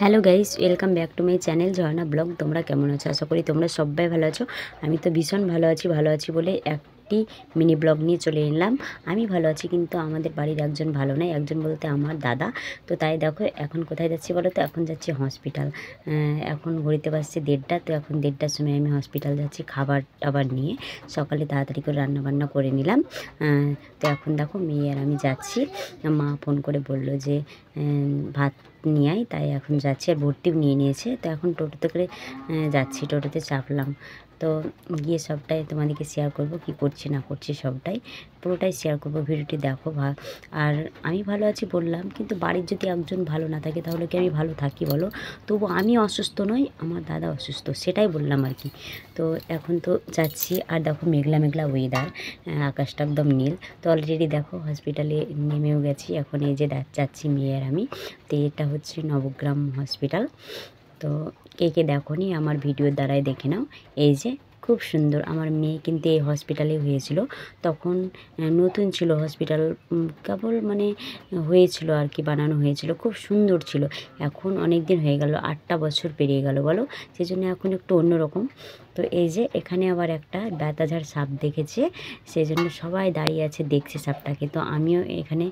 Hello guys, welcome back to my channel Jharna blog. তোমরা কেমন আছো? আশা করি তোমরা সবাই ভালো আছো। আমি তো ভীষণ ভালো আছি বলে একটি মিনি ব্লগ নিয়ে চলে এলাম। আমি ভালো আছি, কিন্তু আমাদের বাড়ির একজন ভালো নয়। একজন বলতে আমার দাদা। তো তাই দেখো এখন কোথায় যাচ্ছি বলো তো? এখন যাচ্ছি হসপিটাল। এখন ঘড়িতে বাজছে 1:30। তো এখন 1:30টার সময় আমি হসপিটাল যাচ্ছি খাবার টাবার নিয়ে। সকালে তাড়াতাড়ি করে রান্নাবান্না করে নিলাম। তো এখন দেখো মেয়ে আর আমি যাচ্ছি। মা ফোন করে বলল যে ভাত নিয়ে আয়, তাই এখন যাচ্ছি। আর ভর্তিও নিয়ে নিয়েছে। তো এখন টোটোতে করে যাচ্ছি, টোটোতে চাপলাম। তো গিয়ে সবটাই তোমাদেরকে শেয়ার করব, কি করছি না করছি সবটাই পুরোটাই শেয়ার করব। ভিডিওটি দেখো। আর আমি ভালো আছি বললাম, কিন্তু বাড়ির যদি একজন ভালো না থাকে তাহলে কি আমি ভালো থাকি বলো? তবু আমি অসুস্থ নই, আমার দাদা অসুস্থ, সেটাই বললাম আর কি। তো এখন তো যাচ্ছি। আর দেখো মেঘলা মেঘলা ওয়েদার, আকাশটা একদম নীল। তো অলরেডি দেখো হসপিটালে নেমেও গেছি। এখন এই যে যাচ্ছি মেয়ে আর আমি। তো এটা হচ্ছে নবগ্রাম হসপিটাল। তো কে কে দেখোনি আমার ভিডিওর দ্বারাই দেখে নাও। এই যে খুব সুন্দর। আমার মেয়ে কিন্তু এই হসপিটালে হয়েছিল। তখন নতুন ছিল হসপিটাল, কেবল মানে হয়েছিল আর কি, বানানো হয়েছিল। খুব সুন্দর ছিল। এখন অনেক দিন হয়ে গেল, 8টা বছর পেরিয়ে গেল বলো। সেই জন্য এখন একটু অন্যরকম। তো এই যে এখানে আবার একটা বেতাঝাড় সাপ দেখেছে, সেই জন্য সবাই দাঁড়িয়ে আছে দেখছে সাপটাকে। তো আমিও এখানে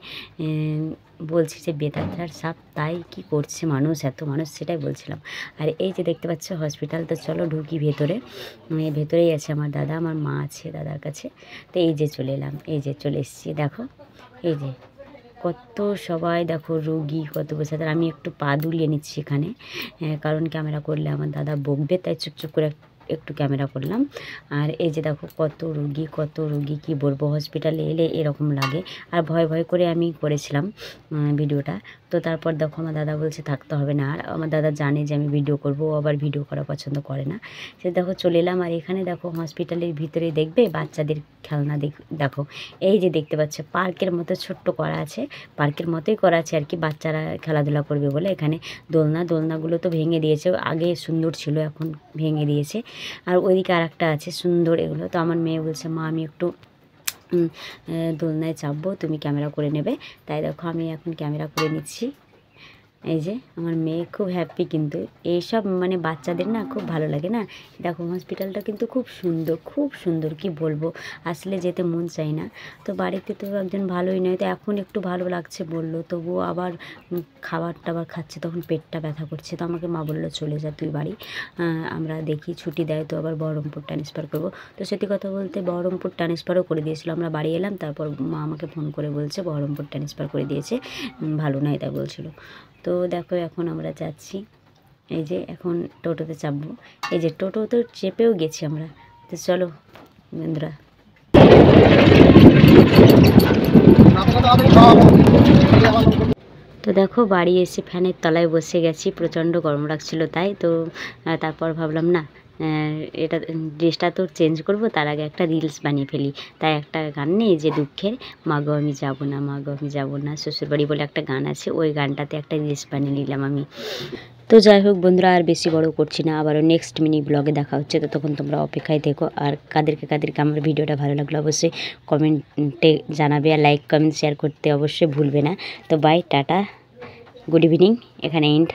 বলছি যে বেতাঝাড় সাপ, তাই কি করছে মানুষ, এত মানুষ, সেটাই বলছিলাম। আর এই যে দেখতে পাচ্ছ হসপিটাল। তো চলো ঢুকি ভেতরে। ভেতরেই আছে আমার দাদা, আমার মা আছে দাদার কাছে। তো এই যে চলে এলাম, এই যে চলে এসেছি। দেখো এই যে কত সবাই, দেখো রুগী কত বসে। তার আমি একটু পা দুলিয়ে নিচ্ছি এখানে, কারণ ক্যামেরা করলে আমার দাদা বকবে, তাই চুপচুপ করে একটু ক্যামেরা করলাম। আর এই যে দেখো কত রুগী কি বলবো, হসপিটালে এলে এরকম লাগে। আর ভয় ভয় করে আমি করেছিলাম ভিডিওটা। তো তারপর দেখো আমার দাদা বলছে থাকতে হবে না। আর আমার দাদা জানে যে আমি ভিডিও করবো, ও আবার ভিডিও করা পছন্দ করে না। সে দেখো চলে এলাম। আর এখানে দেখো হসপিটালের ভিতরে দেখবে বাচ্চাদের খেলনা দেখো। এই যে দেখতে পাচ্ছ পার্কের মতো ছোট্ট করা আছে, পার্কের মতোই করা আছে আর কি, বাচ্চারা খেলাধুলা করবে বলে। এখানে দোলনাগুলো তো ভেঙে দিয়েছে, আগে সুন্দর ছিল, এখন ভেঙে দিয়েছে। আর ওইদিকে আর একটা আছে সুন্দর। এগুলো তো আমার মেয়ে বলছে মা আমি একটু দোলনায় চাপবো, তুমি ক্যামেরা করে নেবে। তাই দেখো আমি এখন ক্যামেরা করে নিচ্ছি। এই যে আমার মেয়ে খুব হ্যাপি, কিন্তু এইসব মানে বাচ্চাদের না খুব ভালো লাগে না। দেখো হসপিটালটা কিন্তু খুব সুন্দর কি বলবো, আসলে যেতে মন চাই না। তো বাড়িতে তো একজন ভালোই নয়, তো এখন একটু ভালো লাগছে বললো। তবুও আবার খাবার টাবার খাচ্ছে, তখন পেটটা ব্যথা করছে। তো আমাকে মা বললো চলে যা তুই বাড়ি, আমরা দেখি ছুটি দেয় তো আবার বহরমপুর ট্রান্সফার করবো। তো সত্যি কথা বলতে বহরমপুর ট্রান্সফারও করে দিয়েছিলো। আমরা বাড়ি এলাম, তারপর মা আমাকে ফোন করে বলছে বহরমপুর ট্রান্সফার করে দিয়েছে, ভালো নয় তাই বলছিলো। তো দেখো এখন আমরা যাচ্ছি। এই যে এখন টোটোতে চাপবো। এই যে টোটোতে চেপেও গেছি আমরা। তো চলো বন্ধুরা। তো দেখো বাড়ি এসে ফ্যানের তলায় বসে গেছি, প্রচণ্ড গরম লাগছিল তাই। তো তারপর ভাবলাম না, এটা ড্রেসটা তো চেঞ্জ করব, তার আগে একটা রিলস বানিয়ে ফেলি। তাই একটা গান নেই যে দুঃখের, মাগো আমি যাবো না, মাগো আমি যাবো না শ্বশুরবাড়ি বলে একটা গান আছে, ওই গানটাতে একটা রিলস বানিয়ে নিলাম আমি। তো যাই হোক বন্ধুরা, আর বেশি বড় করছি না, আবারও নেক্সট মিনি ব্লগে দেখা হচ্ছে। তো তখন তোমরা অপেক্ষায় থেকো। আর কাদেরকে আমার ভিডিওটা ভালো লাগলো অবশ্যই কমেন্টে জানাবে। আর লাইক কমেন্ট শেয়ার করতে অবশ্যই ভুলবে না। তো বাই, টাটা, গুড ইভিনিং, এখানে এন্ড।